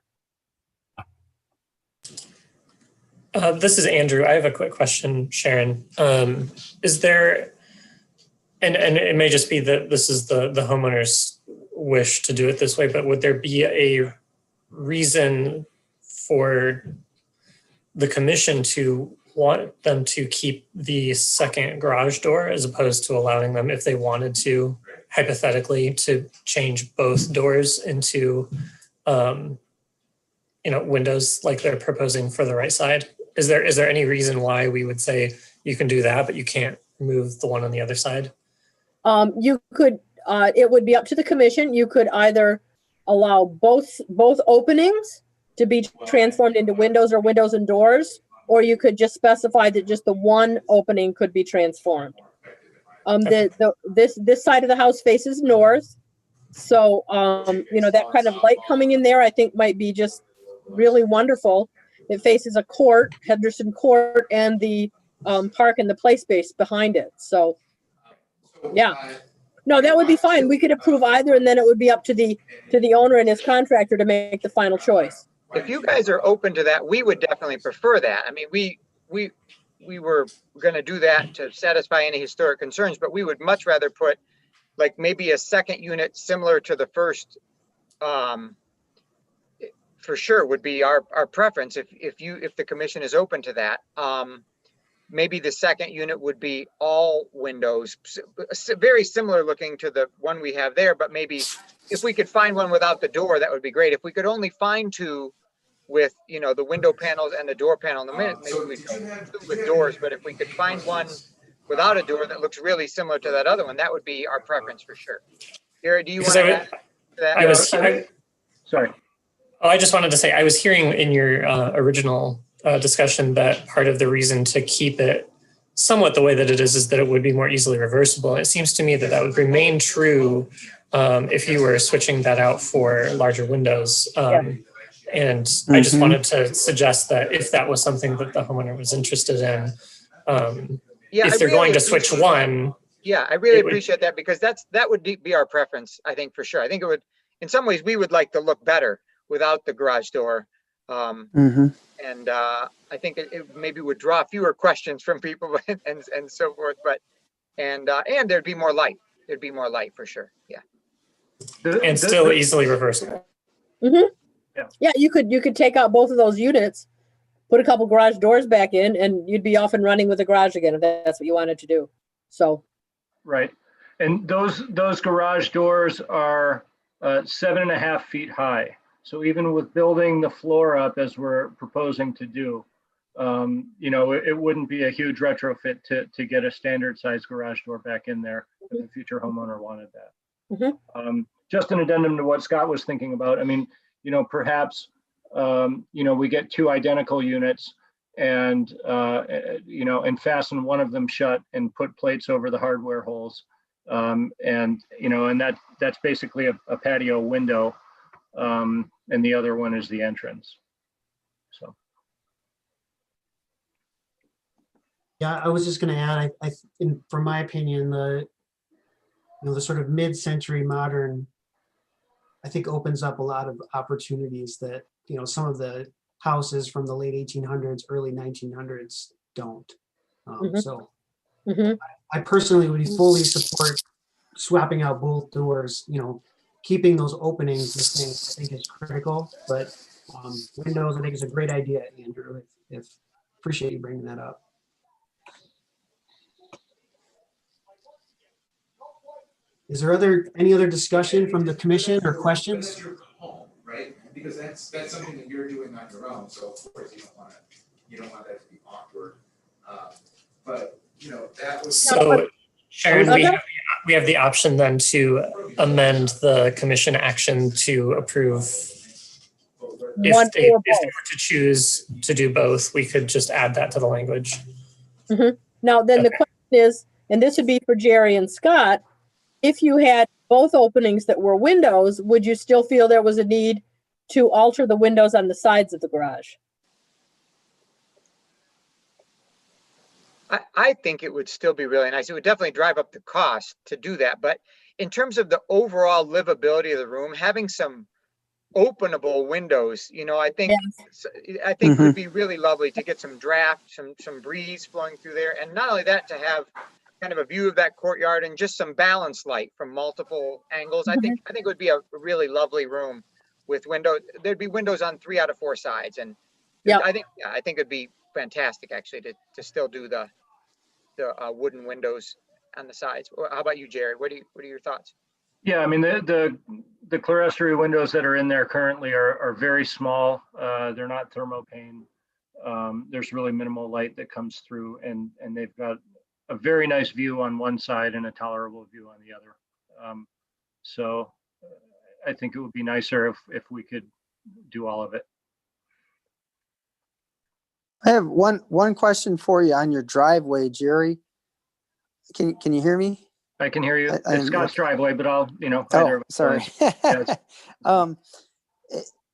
This is Andrew. I have a quick question, Sharon. Is there, and it may just be that this is the homeowner's wish to do it this way, but would there be a reason for the commission to want them to keep the second garage door as opposed to allowing them, if they wanted to, hypothetically, to change both doors into, windows like they're proposing for the right side? Is there any reason why we would say you can do that, but you can't move the one on the other side? You could, it would be up to the commission. You could either allow both openings to be transformed into windows or windows and doors, or you could just specify that just the one opening could be transformed. This side of the house faces north. So, that kind of light coming in there, I think might be just really wonderful. It faces a court, Henderson Court, and the park and the play space behind it. So, yeah. No, that would be fine. We could approve either, and then it would be up to the owner and his contractor to make the final choice. If you guys are open to that, we would definitely prefer that. I mean, we were going to do that to satisfy any historic concerns, but we would much rather put like maybe a second unit similar to the first, for sure would be our preference. If the commission is open to that, maybe the second unit would be all windows, very similar looking to the one we have there, but maybe if we could find one without the door, that would be great. If we could only find two with, the window panels and the door panel in the middle, maybe we'd go two with doors, but if we could find one without a door that looks really similar to that other one, that would be our preference for sure. Gary, do you want to add to that? Sorry. Oh, I just wanted to say, I was hearing in your original discussion that part of the reason to keep it somewhat the way that it is that it would be more easily reversible. It seems to me that that would remain true if you were switching that out for larger windows. And I just wanted to suggest that if that was something that the homeowner was interested in, if they're going to switch one. Yeah, I really appreciate that, because that would be our preference, I think, for sure. I think it would, in some ways, we would like to look better without the garage door. And I think it maybe would draw fewer questions from people and so forth, but, and there'd be more light. There'd be more light for sure. Yeah. And still easily reversible. Yeah, you could take out both of those units, put a couple garage doors back in, and you'd be off and running with the garage again if that's what you wanted to do. So. Right. And those garage doors are 7.5 feet high. So even with building the floor up as we're proposing to do, it wouldn't be a huge retrofit to get a standard size garage door back in there if a future homeowner wanted that. Just an addendum to what Scott was thinking about. I mean, perhaps, we get two identical units and, and fasten one of them shut and put plates over the hardware holes. And that's basically a patio window. And the other one is the entrance. So. Yeah, I was just going to add, from my opinion, the sort of mid-century modern, I think opens up a lot of opportunities that, some of the houses from the late 1800s, early 1900s don't. So I personally would fully support swapping out both doors, keeping those openings the same, I think is critical, but windows, I think is a great idea, Andrew. Appreciate you bringing that up. Is there any other discussion from the commission or questions? That's your home, right? Because that's something that you're doing on your own. So of course you don't want that to be awkward. But that was so. Sharon, we have the option then to amend the commission action to approve. If they were to choose to do both, we could just add that to the language. Now, then the question is, and this would be for Jerry and Scott, if you had both openings that were windows, would you still feel there was a need to alter the windows on the sides of the garage? I think it would still be really nice. It would definitely drive up the cost to do that. But in terms of the overall livability of the room, having some openable windows, I think would be really lovely to get some draft, some breeze flowing through there. And not only that, to have kind of a view of that courtyard and just some balanced light from multiple angles. I think it would be a really lovely room with windows. There'd be windows on 3 out of 4 sides, and Yep. I think it'd be fantastic actually to still do the wooden windows on the sides. How about you, Jared? What are your thoughts? Yeah, I mean, the clerestory windows that are in there currently are very small. They're not thermopane. There's really minimal light that comes through, and they've got a very nice view on one side and a tolerable view on the other. So I think it would be nicer if we could do all of it. I have one question for you on your driveway, Jerry. Can you hear me? I can hear you. I- It's Scott's driveway, but I'll, either Oh, way. sorry. Yes.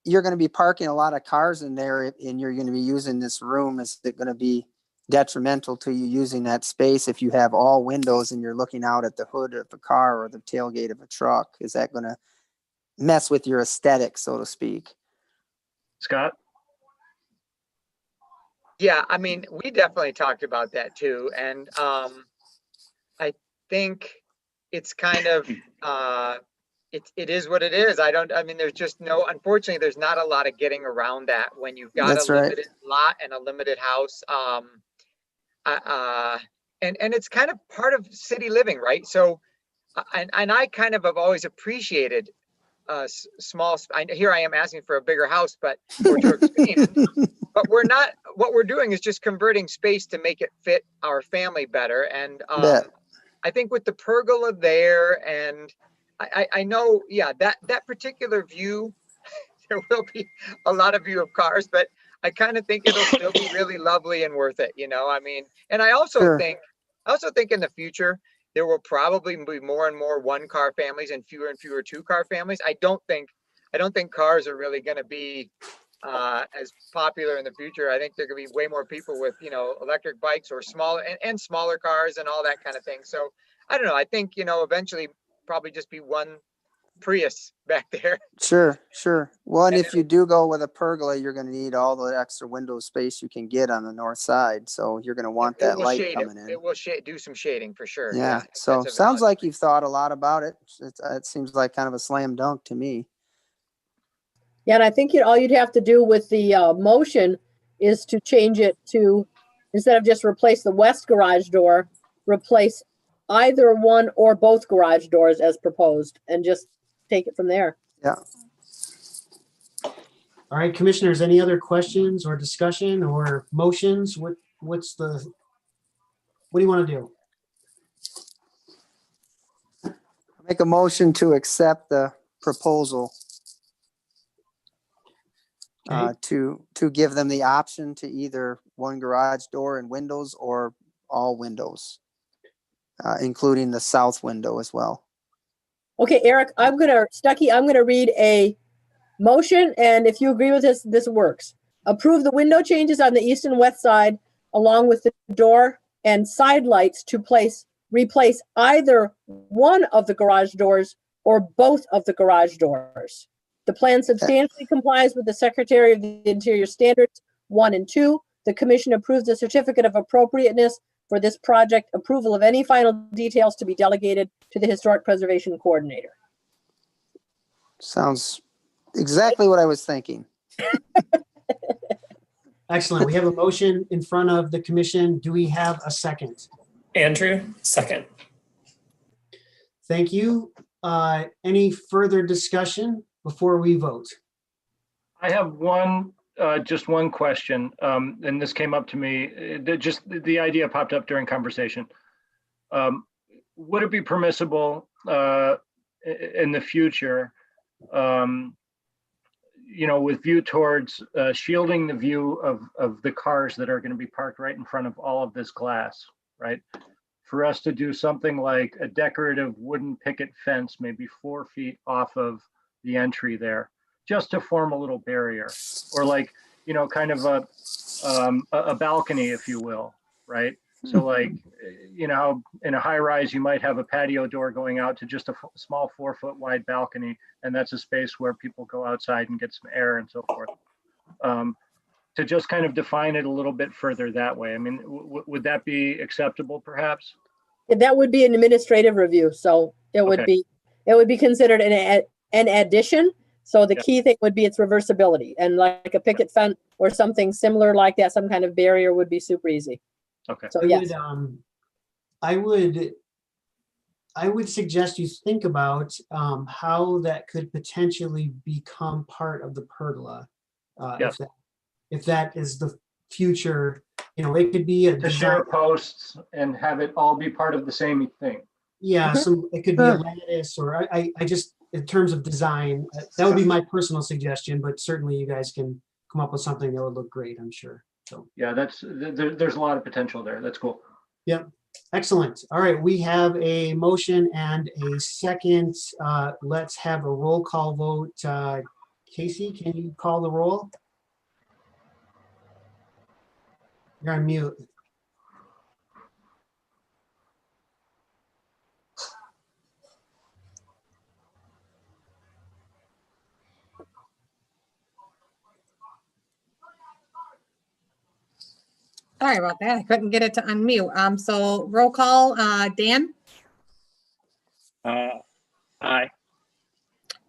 You're going to be parking a lot of cars in there and you're going to be using this room. Is it going to be detrimental to you using that space if you have all windows and you're looking out at the hood of a car or the tailgate of a truck? Is that going to mess with your aesthetic, so to speak? Scott? Yeah, I mean, we definitely talked about that too. And I think it's kind of, it is what it is. I mean, there's just unfortunately, there's not a lot of getting around that when you've got That's a right. limited lot and a limited house. And it's kind of part of city living, right? So, and I kind of have always appreciated small, here I am asking for a bigger house, but or to expand. But what we're doing is just converting space to make it fit our family better. And I think with the pergola there, and I know, yeah, that particular view, there will be a lot of view of cars, but I kind of think it'll still be really lovely and worth it, I mean, and I also Sure. think in the future, there will probably be more and more 1-car families and fewer 2-car families. I don't think cars are really going to be as popular in the future. I think there could be way more people with, electric bikes or smaller and smaller cars and all that kind of thing. So I don't know. I think, eventually probably just be one Prius back there. Sure. Well, and And if you do go with a pergola, you're going to need all the extra window space you can get on the north side. So you're going to want that light coming in. It will do some shading for sure. Yeah. Yeah. So That's a sounds valid like point. you've thought a lot about it. It seems like kind of a slam dunk to me. Yeah, and I think all you'd have to do with the motion is to change it to, instead of just replace the west garage door, replace either one or both garage doors as proposed, and just take it from there. Yeah. All right, commissioners, any other questions or discussion or motions? What do you want to do? Make a motion to accept the proposal. Okay. To give them the option to either one garage door and windows or all windows, including the south window as well. Okay, Eric, I'm gonna read a motion, and if you agree with this works. Approve the window changes on the east and west side, along with the door and side lights to replace either one of the garage doors or both of the garage doors. The plan substantially complies with the Secretary of the Interior Standards 1 and 2. The commission approves the certificate of appropriateness for this project. Approval of any final details to be delegated to the Historic Preservation Coordinator. Sounds exactly what I was thinking. Excellent. We have a motion in front of the commission. Do we have a second? Andrew, second. Thank you. Any further discussion before we vote? I have just one question, and this came up to me, just the idea popped up during conversation. Would it be permissible in the future, with view towards shielding the view of the cars that are going to be parked right in front of all of this glass, right? For us to do something like a decorative wooden picket fence, maybe 4 feet off of the entry there, just to form a little barrier, or like, kind of a balcony, if you will, right? So like, in a high rise, you might have a patio door going out to just a small 4-foot wide balcony. And that's a space where people go outside and get some air and so forth. To just kind of define it a little bit further that way. I mean, would that be acceptable perhaps? That would be an administrative review, so it would Okay. be considered an addition. So the Yeah. key thing would be its reversibility, and like a picket fence or something similar like that, some kind of barrier would be super easy. Okay. So I yes, would, I would suggest you think about how that could potentially become part of the pergola. Yes. If that is the future, it could be a To design. share posts and have it all be part of the same thing. Yeah, Mhm. it could be a Sure. lattice, or I just, in terms of design, that would be my personal suggestion, but certainly you guys can come up with something that would look great, I'm sure. So, Yeah, there's a lot of potential there. That's cool. yep, excellent. All right, we have a motion and a second. Let's have a roll call vote. Casey, can you call the roll? You're on mute. Sorry about that. I couldn't get it to unmute. So roll call, Dan, Aye.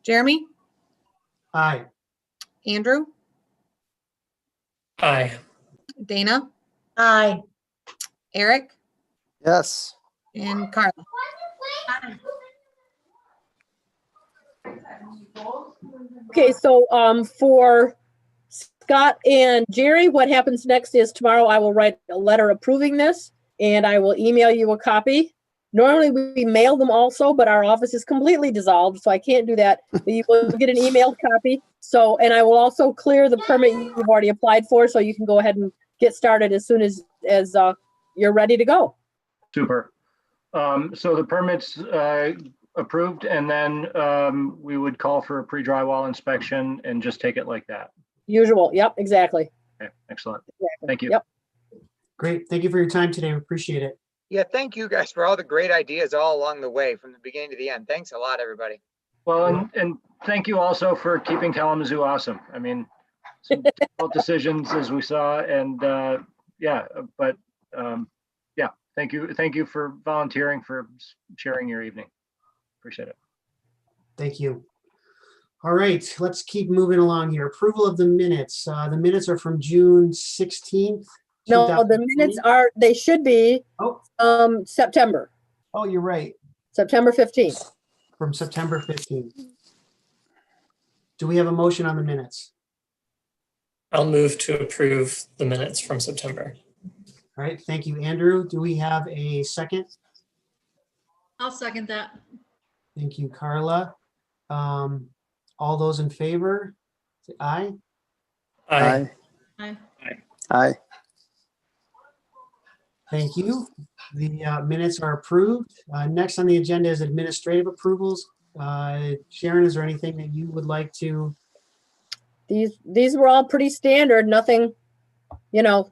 Jeremy, Aye. Andrew, Aye. Dana, Aye. Eric, Yes. and Carla. okay, so for Scott and Jerry, what happens next is tomorrow I will write a letter approving this, and I will email you a copy. Normally we mail them also, but our office is completely dissolved, so I can't do that. But you will get an emailed copy. So, and I will also clear the permit you've already applied for, so you can go ahead and get started as soon as you're ready to go. Super. So the permit's approved, and then we would call for a pre-drywall inspection and just take it like that. Usual. Yep, exactly. Okay, excellent. Exactly. Thank you. Yep. Great. Thank you for your time today. We appreciate it. Yeah, thank you guys for all the great ideas all along the way from the beginning to the end. Thanks a lot, everybody. Well, and thank you also for keeping Kalamazoo awesome. I mean, some difficult decisions as we saw, and yeah, but yeah, thank you for volunteering, for sharing your evening. Appreciate it. Thank you. All right, let's keep moving along here. Approval of the minutes. The minutes are from June 16th. No, the 2020. minutes they should be September. Oh, you're right. September 15th. From September 15th. Do we have a motion on the minutes? I'll move to approve the minutes from September. All right, thank you, Andrew. Do we have a second? I'll second that. Thank you, Carla. All those in favor, say aye. Aye. Aye. Aye. Thank you. The minutes are approved. Next on the agenda is administrative approvals. Sharon, is there anything that you would like to? These were all pretty standard, nothing, yeah.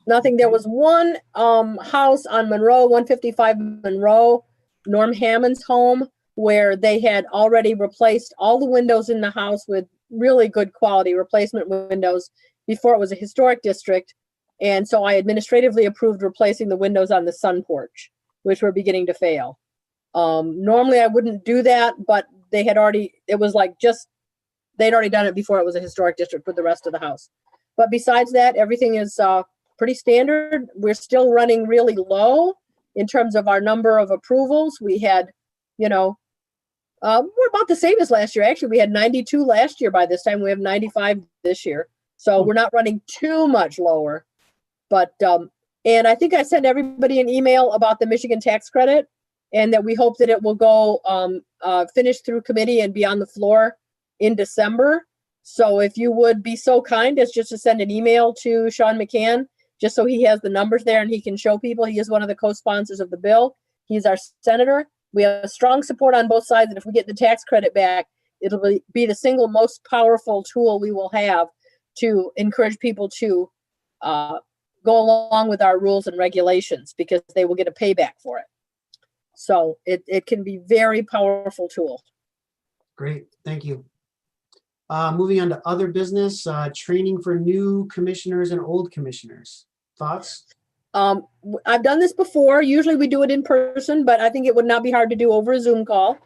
Nothing. There was one house on Monroe, 155 Monroe, Norm Hammond's home, where they had already replaced all the windows in the house with really good quality replacement windows before it was a historic district. And so I administratively approved replacing the windows on the sun porch, which were beginning to fail. Normally I wouldn't do that, but they had already, it was like they'd already done it before it was a historic district with the rest of the house. But besides that, everything is pretty standard. We're still running really low in terms of our number of approvals. We had, we're about the same as last year. Actually, we had 92 last year by this time. We have 95 this year. So we're not running too much lower. But, and I think I sent everybody an email about the Michigan tax credit, and that we hope that it will go finish through committee and be on the floor in December. So if you would be so kind as just to send an email to Sean McCann, just so he has the numbers there and he can show people. He is one of the co-sponsors of the bill. He's our senator. We have strong support on both sides. And if we get the tax credit back, it'll be the single most powerful tool we will have to encourage people to go along with our rules and regulations, because they will get a payback for it. So it can be very powerful tool. Great, thank you. Moving on to other business, training for new commissioners and old commissioners. Thoughts? I've done this before. Usually we do it in person, but I think it would not be hard to do over a Zoom call.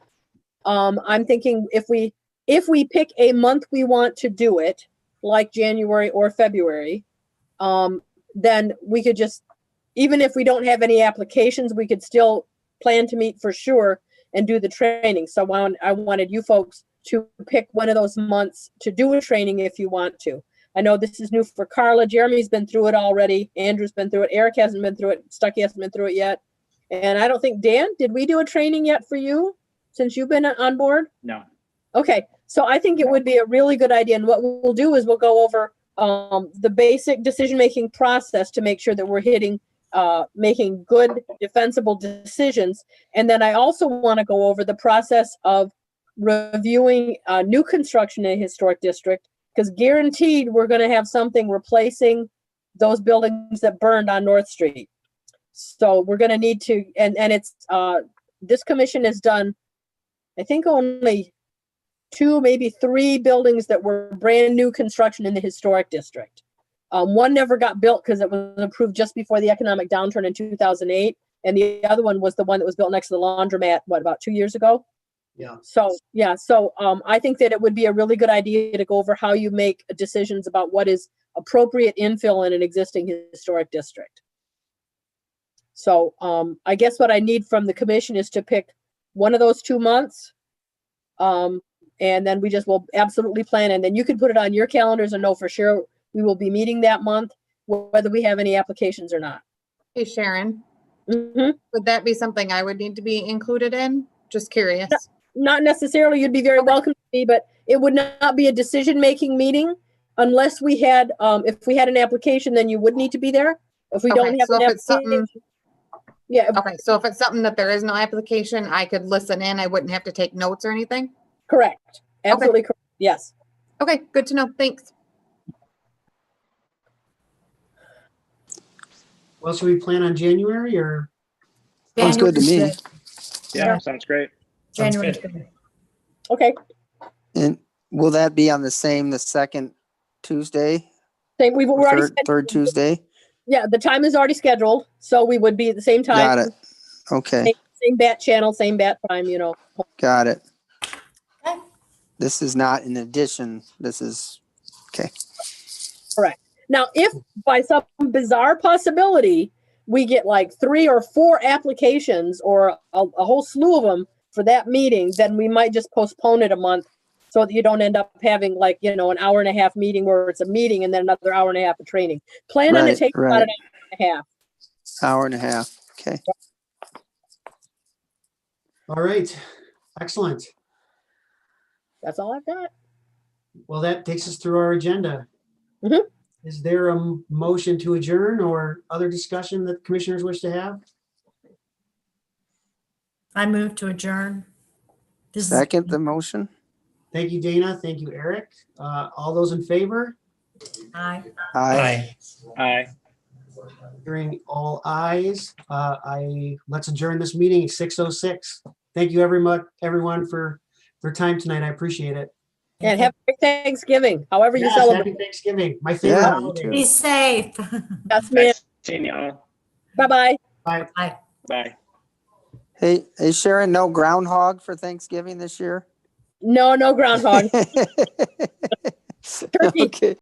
I'm thinking if we pick a month we want to do it, like January or February, then we could just, even if we don't have any applications, we could still plan to meet for sure and do the training. So I wanted you folks to pick one of those months to do a training if you want to. I know this is new for Carla. Jeremy's been through it already. Andrew's been through it. Eric hasn't been through it. Stucky hasn't been through it yet. And I don't think, Dan, did we do a training yet for you since you've been on board? No. Okay, so I think it would be a really good idea. And what we'll do is we'll go over the basic decision-making process to make sure that we're making good, defensible decisions. And then I also want to go over the process of reviewing new construction in a historic district, because guaranteed we're going to have something replacing those buildings that burned on North Street. So we're going to need to, and it's, this commission has done, I think, only 2, maybe 3 buildings that were brand new construction in the historic district. One never got built because it was approved just before the economic downturn in 2008. And the other one was the one that was built next to the laundromat, about 2 years ago? Yeah. So, yeah, so I think that it would be a really good idea to go over how you make decisions about what is appropriate infill in an existing historic district. So I guess what I need from the commission is to pick one of those 2 months. And then we just will absolutely plan. And then you can put it on your calendars and know for sure we will be meeting that month, whether we have any applications or not. Hey, Sharon, Mm-hmm. would that be something I would need to be included in? Just curious. Not necessarily, you'd be very welcome to be, but it would not be a decision-making meeting unless we had, if we had an application, then you would need to be there. If we don't Okay, have so an if it's something, application. Yeah, okay, so if it's something that there is no application, I could listen in. I wouldn't have to take notes or anything. correct. Absolutely correct. Yes. Okay, good to know. Thanks. Well, should we plan on January or? Sounds good to me. Yeah, sounds great. Sounds January's good. good. Okay. And will that be on the second Tuesday? Same, we're or already, third Tuesday? yeah, the time is already scheduled, so we would be at the same time. Got it. Okay, Same bat channel, same bat time, got it. Okay. This is not in addition. This is, okay. Correct. Now, if by some bizarre possibility, we get like 3 or 4 applications or a whole slew of them for that meeting, then we might just postpone it a month so that you don't end up having like, an hour and a half meeting where it's a meeting and then another hour and a half of training. Plan on it Right, taking about right. an hour and a half. Hour and a half. Okay. All right, excellent. That's all I've got. Well, that takes us through our agenda. Mhm. Is there a motion to adjourn or other discussion that commissioners wish to have? I move to adjourn. This is- Second the motion? Thank you, Dana. Thank you, Eric. All those in favor? Aye. Aye. Aye. Hearing all ayes, let's adjourn this meeting at 6:06. Thank you everyone for their time tonight. I appreciate it. And have a great Thanksgiving, however you Yes, celebrate. happy Thanksgiving. My favorite Yeah, you holiday. too. Be safe. Yes, ma'am. Seeing y'all. Bye-bye. Bye. Bye. Hey, Sharon, no groundhog for Thanksgiving this year? No groundhog. Turkey. Okay.